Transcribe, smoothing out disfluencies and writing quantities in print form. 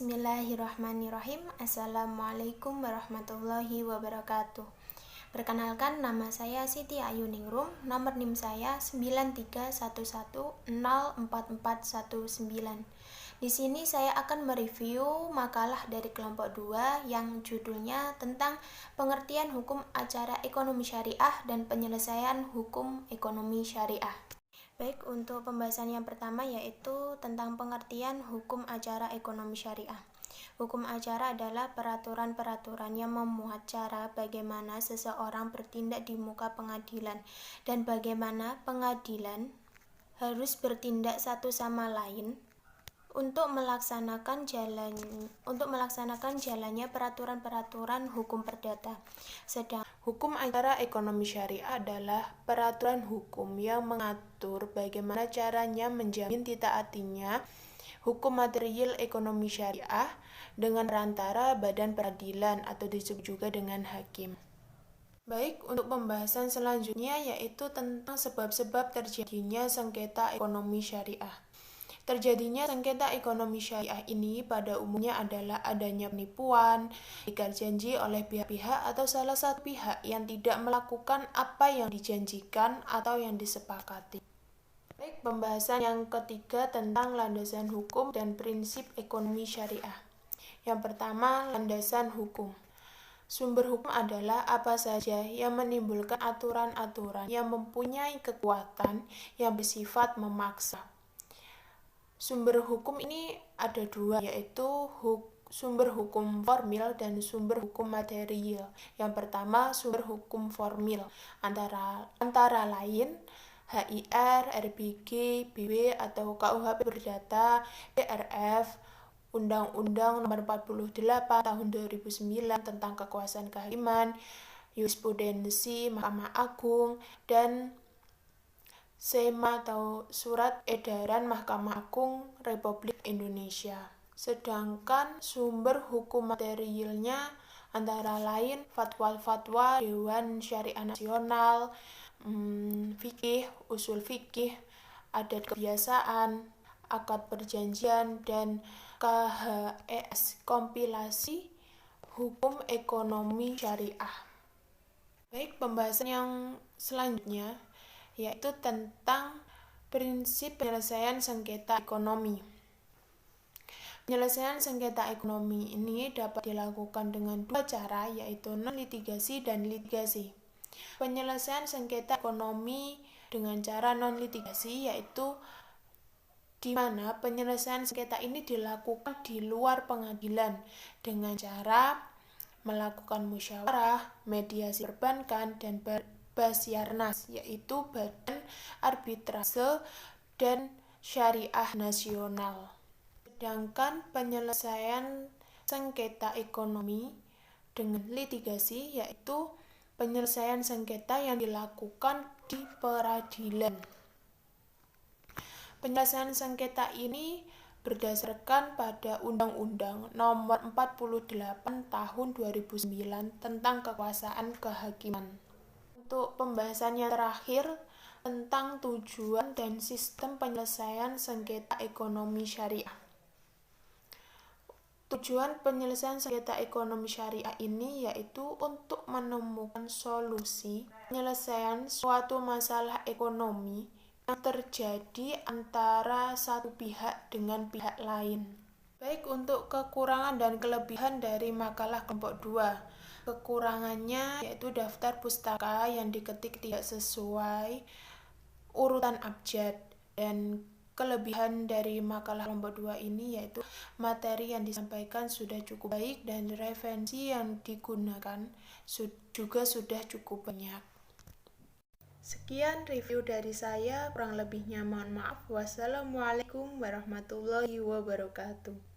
Bismillahirrahmanirrahim. Assalamualaikum warahmatullahi wabarakatuh. Perkenalkan, nama saya Siti Ayuningrum. Nomor NIM saya 9311044419. Di sini saya akan mereview makalah dari kelompok 2 yang judulnya tentang pengertian hukum acara ekonomi syariah dan penyelesaian hukum ekonomi syariah. Baik, untuk pembahasan yang pertama yaitu tentang pengertian hukum acara ekonomi syariah. Hukum acara adalah peraturan-peraturan yang memuat cara bagaimana seseorang bertindak di muka pengadilan dan bagaimana pengadilan harus bertindak satu sama lain untuk melaksanakan jalannya peraturan-peraturan hukum perdata. Sedang hukum acara ekonomi syariah adalah peraturan hukum yang mengatur bagaimana caranya menjamin ditaatinya hukum material ekonomi syariah dengan perantara badan peradilan atau disebut juga dengan hakim. Baik, untuk pembahasan selanjutnya yaitu tentang sebab-sebab terjadinya sengketa ekonomi syariah. Terjadinya sengketa ekonomi syariah ini pada umumnya adalah adanya penipuan, ingkar janji oleh pihak-pihak atau salah satu pihak yang tidak melakukan apa yang dijanjikan atau yang disepakati. Baik, pembahasan yang ketiga tentang landasan hukum dan prinsip ekonomi syariah. Yang pertama, landasan hukum. Sumber hukum adalah apa saja yang menimbulkan aturan-aturan yang mempunyai kekuatan yang bersifat memaksa. Sumber hukum ini ada dua, yaitu sumber hukum formil dan sumber hukum material. Yang pertama, sumber hukum formil, antara lain HIR, RBG, BW atau KUHP Perdata, BRF, Undang-Undang Nomor 48 Tahun 2009 tentang Kekuasaan Kehakiman, Jurisprudensi Mahkamah Agung, dan SEMA atau Surat Edaran Mahkamah Agung Republik Indonesia. Sedangkan sumber hukum materialnya antara lain fatwa-fatwa Dewan Syariah Nasional, fikih, usul fikih, adat kebiasaan, akad perjanjian, dan KHES, kompilasi hukum ekonomi syariah. Baik, pembahasan yang selanjutnya yaitu tentang prinsip penyelesaian sengketa ekonomi. Penyelesaian sengketa ekonomi ini dapat dilakukan dengan dua cara, yaitu non-litigasi dan litigasi. Penyelesaian sengketa ekonomi dengan cara non-litigasi yaitu di mana penyelesaian sengketa ini dilakukan di luar pengadilan dengan cara melakukan musyawarah, mediasi perbankan, dan Basyarnas, yaitu Badan Arbitrase dan Syariah Nasional. Sedangkan penyelesaian sengketa ekonomi dengan litigasi yaitu penyelesaian sengketa yang dilakukan di peradilan. Penyelesaian sengketa ini berdasarkan pada Undang-Undang Nomor 48 Tahun 2009 tentang Kekuasaan Kehakiman. Untuk pembahasan yang terakhir tentang tujuan dan sistem penyelesaian sengketa ekonomi syariah. Tujuan penyelesaian sengketa ekonomi syariah ini yaitu untuk menemukan solusi penyelesaian suatu masalah ekonomi yang terjadi antara satu pihak dengan pihak lain. Baik, untuk kekurangan dan kelebihan dari makalah kelompok 2. Kekurangannya yaitu daftar pustaka yang diketik tidak sesuai urutan abjad, dan kelebihan dari makalah kelompok 2 ini yaitu materi yang disampaikan sudah cukup baik dan referensi yang digunakan juga sudah cukup banyak. Sekian review dari saya, kurang lebihnya mohon maaf. Wassalamualaikum warahmatullahi wabarakatuh.